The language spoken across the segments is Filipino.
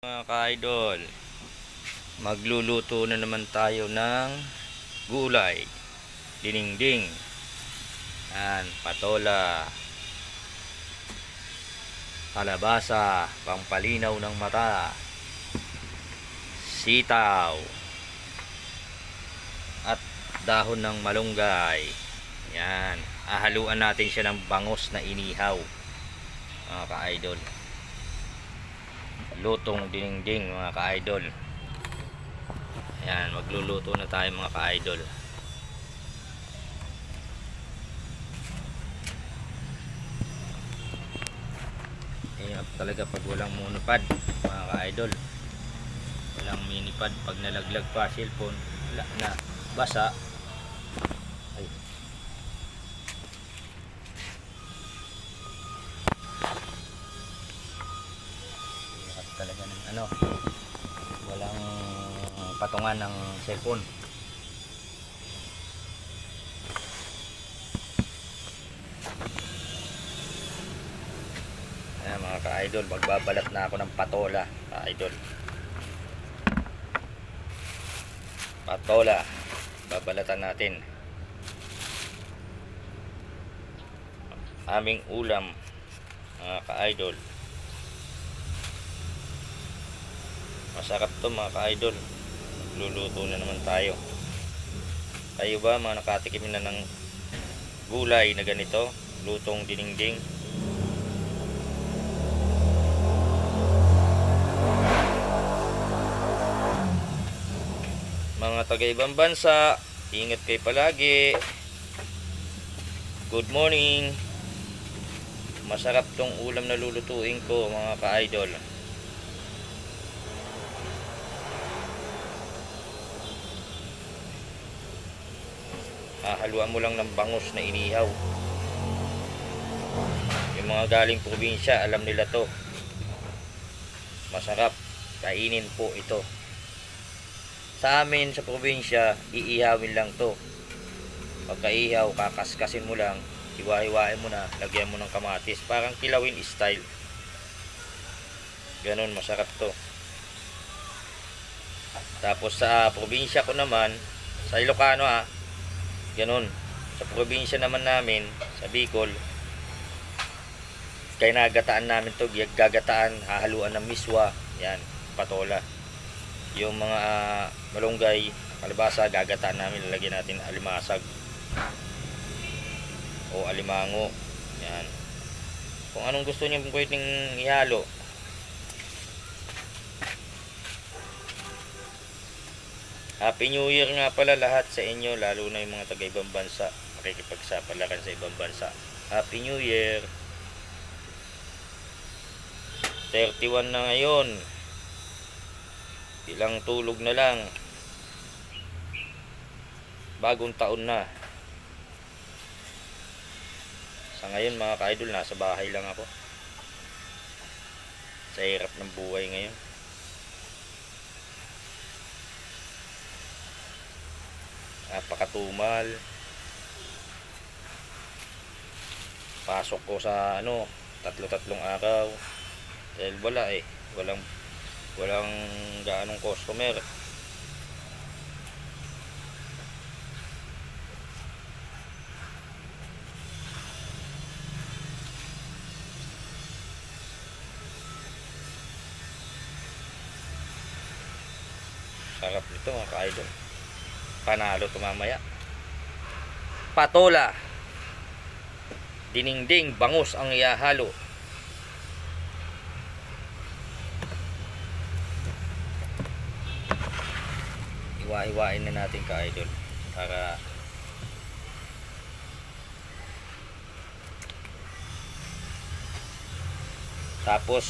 Mga ka-idol, magluluto na naman tayo ng gulay, dinengdeng, yan, patola, kalabasa, pampalinaw ng mata, sitaw, at dahon ng malunggay. Yan, ahaluan natin siya ng bangos na inihaw, mga ka-idol. Lutong dinengdeng, mga ka-idol. Ayan, magluluto na tayo, mga ka-idol. Ayan talaga pag walang monopod, mga ka-idol. Walang minipod, pag nalaglag pa cellphone, wala na, basa. Ay. Talaga ng walang patungan ng cellphone. Ayan, mga ka-idol, magbabalat na ako ng patola, ka-idol. Patola, babalatan natin. Aming ulam, mga ka-idol. Masarap to, mga ka-idol. Luluto na naman tayo. Kayo ba, mga nakatikim na ng gulay na ganito, lutong dinengdeng? Mga taga-ibang bansa, ingat kayo palagi. Good morning. Masarap tong ulam na lulutuin ko, mga ka-idol. Haluan mo lang ng bangus na inihaw. Yung mga galing probinsya, alam nila to. Masarap, kainin po ito. Sa amin sa probinsya, iihawin lang to. Pagka-ihaw, kakaskasin mo lang, hiwa-hiwain mo na, lagyan mo ng kamatis, parang kilawin style. Ganun, masarap to. Tapos sa probinsya ko naman, sa Ilocano ganun. Sa probinsya naman namin, sa Bicol, kaya nagataan namin to, gagataan, hahaluan ng miswa, yan, patola. Yung mga malunggay, kalabasa, gagataan namin, lalagyan natin alimasag o alimango, yan. Kung anong gusto niyo pwedeng ihalo. Happy New Year nga pala lahat sa inyo, lalo na yung mga taga-ibang bansa, makikipagsapalaran sa ibang bansa. Happy New Year. 31 na ngayon. Ilang tulog na lang. Bagong taon na. Sa ngayon, mga ka-idol, nasa bahay lang ako. Sa hirap ng buhay ngayon. Napakatumal. Pasok ko sa tatlong araw dahil walang gaanong customer. Sarap nito, mga ka-idol. Panalo to mamaya. Patola, dinengdeng, bangus ang ihahalo. Iwa-iwain na natin, ka-idol, para tapos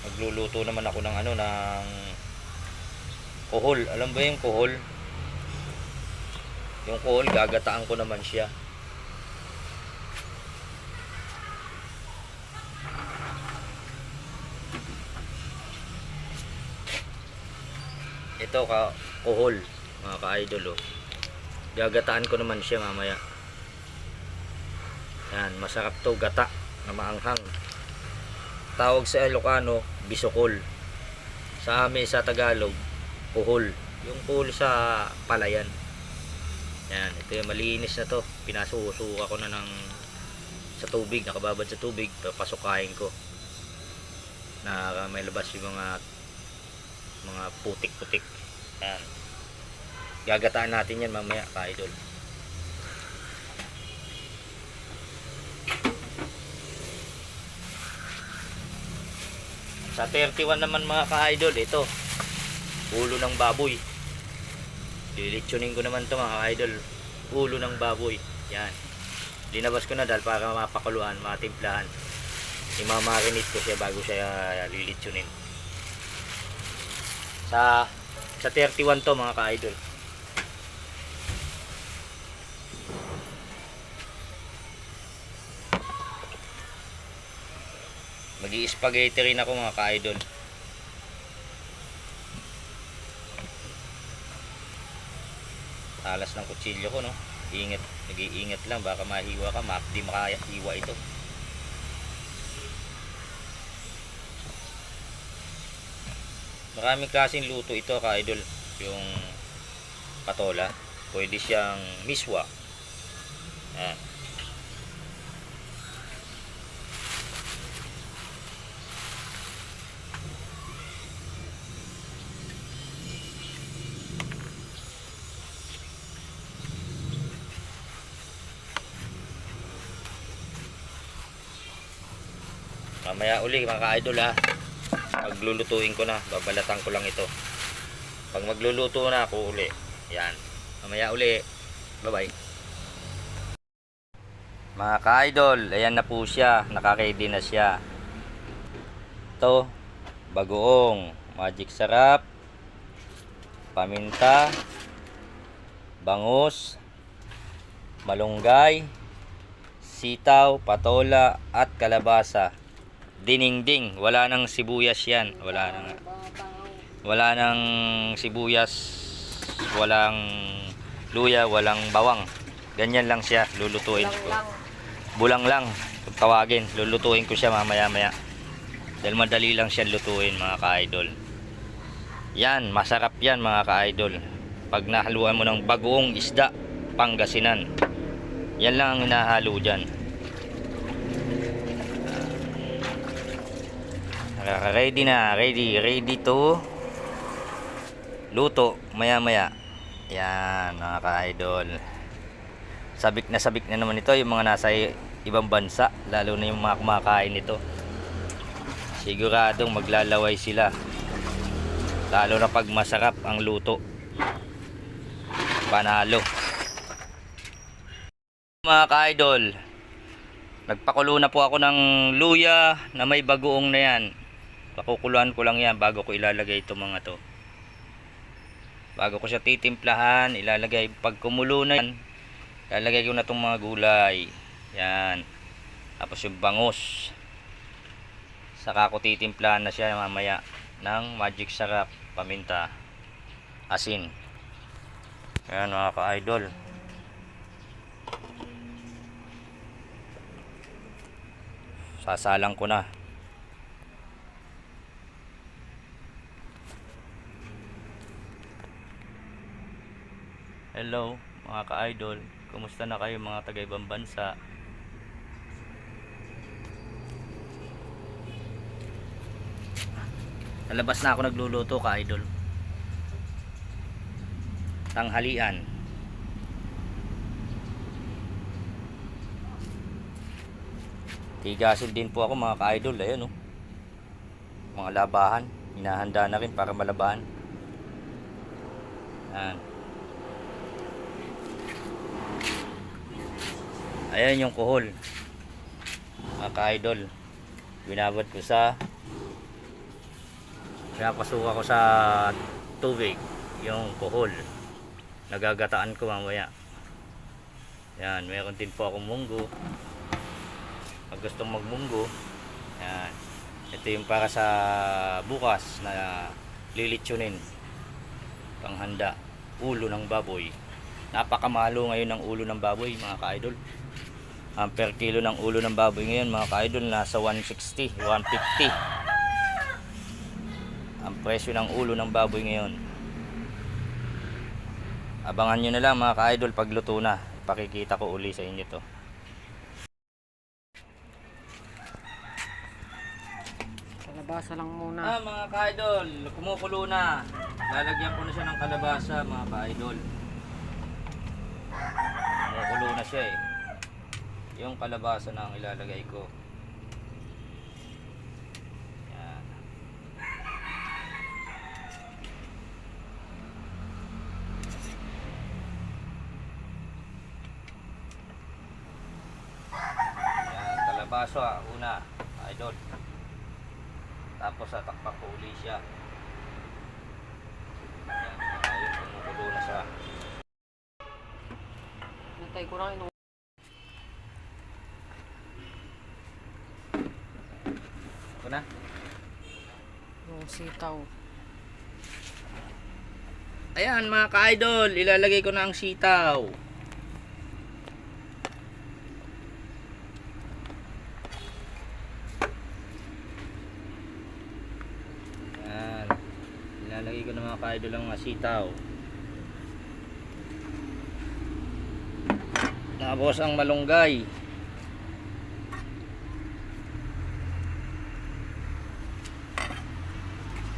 magluluto naman ako ng ng kohol. Alam ba yung kohol? Yung kohol, gagataan ko naman siya. Ito kohol, mga ka-idol, gagataan ko naman siya mamaya. Yan, masarap to, gata na maanghang. Tawag sa Ilocano, bisokol. Sa amin sa Tagalog, kuhol. Yung kuhol sa palayan. Yan, ito yung malinis na to. Pinasusuka ko na ng sa tubig, nakababad sa tubig, papasukain ko na may labas yung mga putik-putik. Yan. Gagataan natin yan mamaya, ka-idol. Sa 31 naman mga ka-idol, ito ulo ng baboy. Lilitsunin ko naman to mga ka-idol, ulo ng baboy. Yan, linabas ko na dahil para mapakuluan, matimplahan. Imamarinate ko siya bago siya lilitsunin. Sa 31 to mga ka-idol. Magi-spaghetti rin ako mga ka-idol. Talas ng kutsilyo ko, no? Ingat, nag-iingat lang baka mahiwa ka, di makahiwa ito. Maraming klaseng luto ito ka-idol. Yung patola, pwede siyang miswa. Ayan. Mamaya uli mga ka-idol ha, paglulutuin ko na, babalatan ko lang ito. Pag magluluto na ako uli, yan, mamaya uli, bye bye. Mga ka-idol, ayan na po siya, naka-ready na siya. Ito, bagoong, magic sarap, paminta, bangus, malunggay, sitaw, patola at kalabasa. Diningding, wala nang sibuyas yan, wala nang sibuyas, walang luya, walang bawang. Ganyan lang siya, lulutuin ko. Bulang lang, tawagin, lulutuin ko siya mamaya maya. Dahil madali lang siya lutuin mga ka-idol. Yan, masarap yan mga ka-idol. Pag nahaluan mo ng bagoong isda, Pangasinan. Yan lang ang hinahalo dyan. Ready na, ready to luto maya maya. Yan mga ka-idol, sabik na naman ito yung mga nasa ibang bansa, lalo na yung mga kumakain nito. Siguradong maglalaway sila, lalo na pag masarap ang luto. Panalo mga ka-idol. Nagpakulo na po ako ng luya na may bagoong na yan. Pakukuluan ko lang yan bago ko ilalagay itong mga to. Bago ko siya titimplahan, ilalagay. Pag kumulo na yan, ilalagay ko na itong mga gulay. Yan. Tapos yung bangus. Saka ko titimplahan na siya mamaya ng magic sarap, paminta, asin. Yan mga ka-idol. Sasalang ko na. Hello mga ka-idol, kumusta na kayo mga taga-ibang bansa? Sa labas na ako nagluluto ka-idol. Tanghalian. Tigasin din po ako mga ka-idol. Ayun, oh. Mga labahan, hinahanda na rin para malabahan. Ayan. Ayan yung kuhol mga ka-idol. Binabad ko pinapasuka ko sa tubig yung kuhol. Nagagataan ko mamaya. Yan, meron din po akong munggo. Pag gustong magmunggo, yan, ito yung para sa bukas na lilitsunin, panghanda, ulo ng baboy. Napakamahalo ngayon ng ulo ng baboy mga ka-idol. Ang per kilo ng ulo ng baboy ngayon mga ka-idol nasa 160, 150. ang presyo ng ulo ng baboy ngayon. Abangan nyo na lang mga ka-idol pag luto na. Pakikita ko uli sa inyo to. Kalabasa lang muna. Mga ka-idol, kumukulo na. Lalagyan ko na siya ng kalabasa mga ka-idol. Kumukulo na siya eh. Yung kalabasa na ang ilalagay ko. Yan. Yan, kalabasa una, idol. Tapos tatakpan ko uli siya. Yan, ayun, kumukulo na siya. Hintay ko lang ino. Ito na. Yung sitaw. Ayan mga ka-idol, ilalagay ko na ang sitaw. Ayan. Ilalagay ko na mga ka-idol ang mga sitaw. Tapos ang malunggay.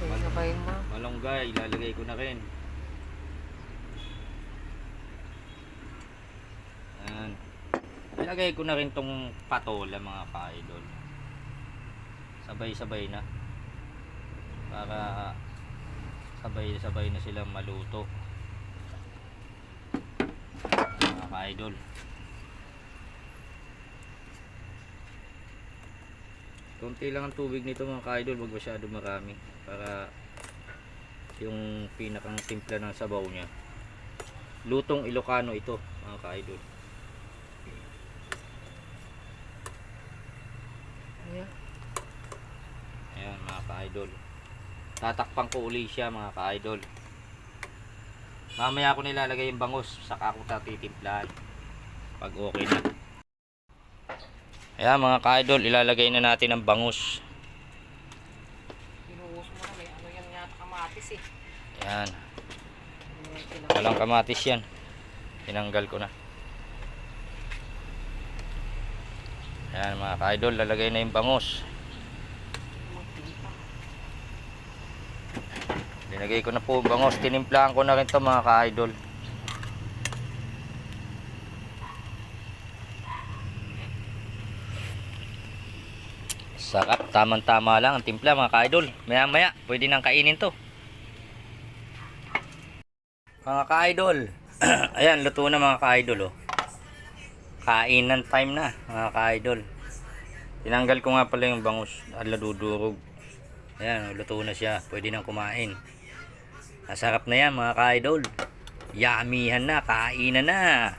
Okay, sabayin mo. Malunggay, ilalagay ko na rin. Ayan. Ilagay ko na rin tong patola mga ka-idol. Sabay-sabay na. Para sabay-sabay na silang maluto. Mga ka-idol. Konti lang ang tubig nito mga ka-idol, wag masyado marami para yung pinakang simpla ng sabaw niya. Lutong Ilocano ito mga ka-idol. Ayan. Ayan mga ka-idol. Tatakpan ko uli siya mga ka-idol. Mamaya ko nilalagay yung bangus, saka ako tatitimplahan pag okay na. Ayan mga ka-idol, ilalagay na natin ang bangus. Binuhos mo na. May ano yan yata kamatis eh. Ayan, Ayan, walang kamatis yan. Tinanggal ko na. Ayan mga ka-idol, lalagay na yung bangus. Linagay ko na po yung bangus. Tinimplahan ko na rin ito mga ka-idol. Sarap, tamang-tama lang ang timpla mga ka-idol. Maya-maya, pwede nang kainin to. Mga ka-idol, ayan, luto na mga ka-idol oh. Kainan time na mga ka-idol. Tinanggal ko nga pala yung bangus, aladudurog. Ayan, luto na siya, pwede nang kumain. Masarap na yan mga ka-idol. Yamihan na, kainan na.